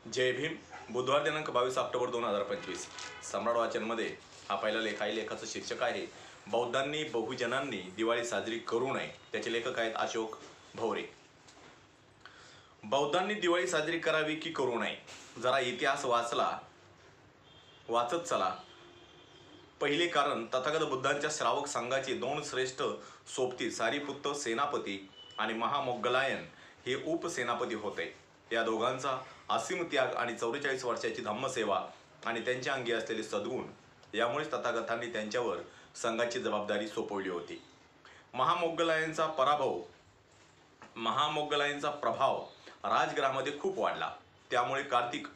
जय भीम। बुधवार दिनांक 22 ऑक्टोबर 2025 सम्राट वाचनमध्ये हा पहिला लेख आहे। लेखाचं शीर्षक आहे बौद्धांनी बहुजनांनी दिवाळी साजरी करू नये। त्याचे लेखक आहेत अशोक भवरे। बौद्धांनी दिवाळी साजरी करावी की करू नये, जरा इतिहास वाचत चला। पहिले कारण, तथागत बुद्धांच्या श्रावक संघाचे दोन श्रेष्ठ सोबती सारिपुत्त सेनापती आणि महामोग्गलायन हे उपसेनापती होते। या दोघांचा असीम त्याग आणि 44 वर्षाची धम्मसेवा आणि त्यांच्या अंगी असलेले सद्गुण यामुळेच तथागतांनी त्यांच्यावर संघाची जबाबदारी सोपवली होती। महामोग्गलायनचा प्रभाव राजगृहामध्ये खूप वाढला। त्यामुळे कार्तिक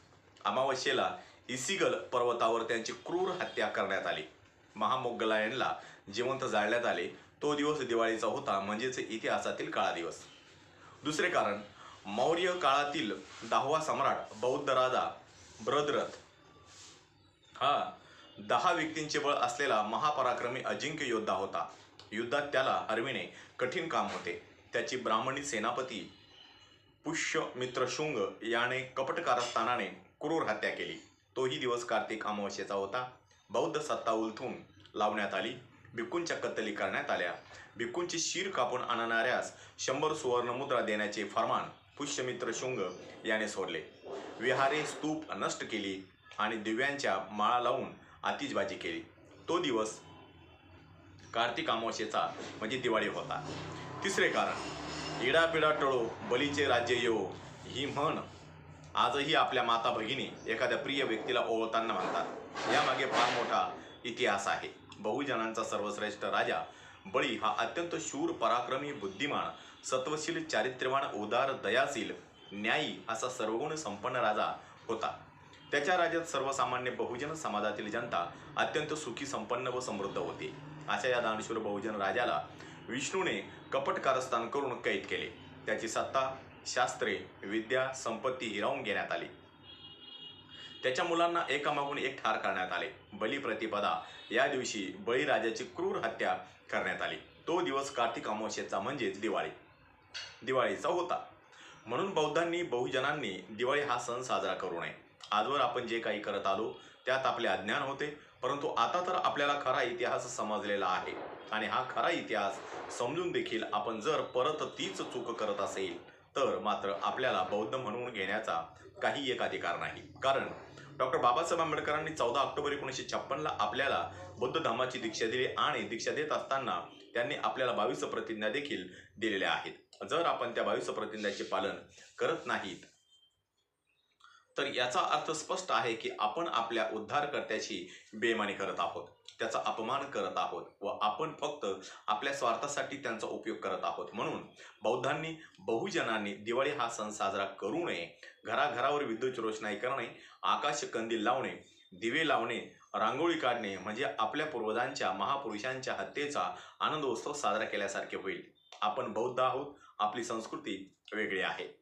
अमावस्येला इसिगल पर्वतावर त्यांची क्रूर हत्या करण्यात आली। महामोग्गलायनला जिवंत जाळण्यात आले। तो दिवस दिवाळीचा होता, म्हणजेच इतिहासातील काळा दिवस। दुसरे कारण, मौर्य काळातील 10वा सम्राट बौद्ध राजा बृहद्रथ हा 10 व्यक्तींचे बळ असलेला महापराक्रमी अजिंक्य योद्धा होता। युद्धात त्याला हरविणे कठीण काम होते। त्याची ब्राह्मणी सेनापती पुष्यमित्र शुंग याने कपटकारस्थानाने क्रूर हत्या केली। तोही दिवस कार्तिक अमावस्येचा होता। बौद्ध सत्ता उलथून लावण्यात आली। भिक्खूंच्या कत्तली करण्यात आल्या। भिक्खूंची शीर कापून आणणाऱ्यास 100 सुवर्णमुद्रा देण्याचे फर्मान पुष्यमित्र शुंग याने सोडले। विहारे स्तूप नष्ट केली आणि दिव्यांच्या माळा लावून आतिषबाजी केली। तो दिवस कार्तिक अमावस्येचा म्हणजे दिवाळी होता। तिसरे कारण, इडापिडा टळो बलीचे राज्य येवो ही म्हण आजही आपल्या माता भगिनी एखाद्या प्रिय व्यक्तीला ओवाळताना म्हणतात। यामागे फार मोठा इतिहास आहे। बहुजनांचा सर्वश्रेष्ठ राजा बळी हा अत्यंत शूर, पराक्रमी, बुद्धिमान, सत्वशील, चारित्र्यवान, उदार, दयाशील, न्यायी असा सर्वगुण संपन्न राजा होता। त्याच्या राज्यात सर्वसामान्य बहुजन समाजातील जनता अत्यंत सुखी, संपन्न व समृद्ध होती। अशा या दानशूर बहुजन राजाला विष्णूने कपट कारस्थान करून कैद केले। त्याची सत्ता, शास्त्रे, विद्या, संपत्ती हिरावून घेण्यात आली। त्याच्या मुलांना एकामागून एक ठार करण्यात आले। बलिप्रतिपदा या दिवशी बळीराजाची क्रूर हत्या करण्यात आली। तो दिवस कार्तिक अमावस्येचा म्हणजेच दिवाळीचा होता। म्हणून बौद्धांनी बहुजनांनी दिवाळी हा सण साजरा करू नये। आजवर आपण जे काही करत आलो त्यात आपले अज्ञान होते, परंतु आता तर आपल्याला खरा इतिहास समजलेला आहे आणि हा खरा इतिहास समजून देखील आपण जर परत तीच चूक करत असेल तर मात्र आपल्याला बौद्ध म्हणून घेण्याचा काही एक अधिकार नाही। कारण डॉक्टर बाबासाहेब आंबेडकरांनी 14 ऑक्टोबर 1956ला आपल्याला बुद्ध धम्माची दीक्षा दिली आणि दीक्षा देत असताना त्यांनी आपल्याला 22 प्रतिज्ञा देखील दिलेल्या आहेत। जर आपण त्या 22 प्रतिज्ञांचे पालन करत नाहीत तर याचा अर्थ स्पष्ट आहे की आपण आपल्या उद्धारकर्त्याची बेईमानी करत आहोत, त्याचा अपमान करत आहोत व आपण फक्त आपल्या स्वार्थासाठी त्यांचा उपयोग करत आहोत। म्हणून बौद्धांनी बहुजनांनी दिवाळी हा सण साजरा करू नये। घराघरावर विद्युत रोषणाई करणे, आकाश कंदील लावणे, दिवे लावणे, रांगोळी काढणे म्हणजे आपल्या पूर्वजांच्या, महापुरुषांच्या हत्येचा आनंदोत्सव साजरा केल्यासारखे होईल। आपण बौद्ध आहोत, आपली संस्कृती वेगळी आहे।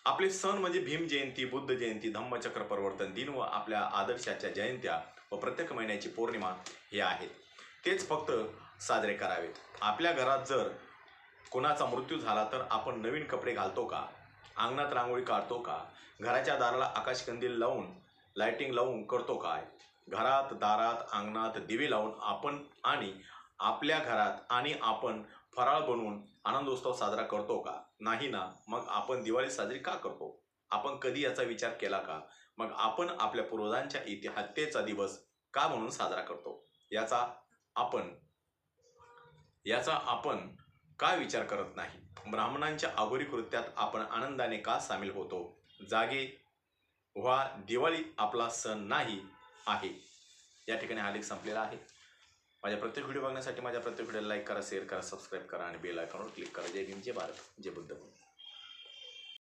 आपले सण म्हणजे भीम जयंती, बुद्ध जयंती, धम्मचक्र प्रवर्तन दिन व आपल्या आदर्शाच्या जयंत्या व प्रत्येक महिन्याची पौर्णिमा हे आहेत। तेच फक्त साजरे करावेत। आपल्या घरात जर कोणाचा मृत्यू झाला तर आपण नवीन कपडे घालतो का? अंगणात रांगोळी काढतो का? घराच्या दाराला आकाशकंदील लावून लाइटिंग लावून करतो काय? घरात, दारात, अंगणात दिवे लावून आपण आणि आपल्या घरात आणि आपण फराळ बनवून आनंदोत्सव साजरा करतो का? नाही ना। मग आपण दिवाळी साजरी का करतो? आपण कधी याचा विचार केला का? मग आपण आपल्या पूर्वजांच्या हत्येचा दिवस का म्हणून साजरा करतो याचा आपण का विचार करत नाही? ब्राह्मणांच्या अघोरी कृत्यात आपण आनंदाने का सामील होतो? जागे व्हा, दिवाळी आपला सण नाही आहे। या ठिकाणी हा लेख संपलेला आहे। माझ्या प्रत्येक व्हिडिओ बघण्यासाठी माझ्या प्रत्येक व्हिडिओला लाईक करा, शेअर करा, सबस्क्राईब करा आणि बेल आयकॉनवर क्लिक करा। जय भीम, जय भारत, जय बुद्ध.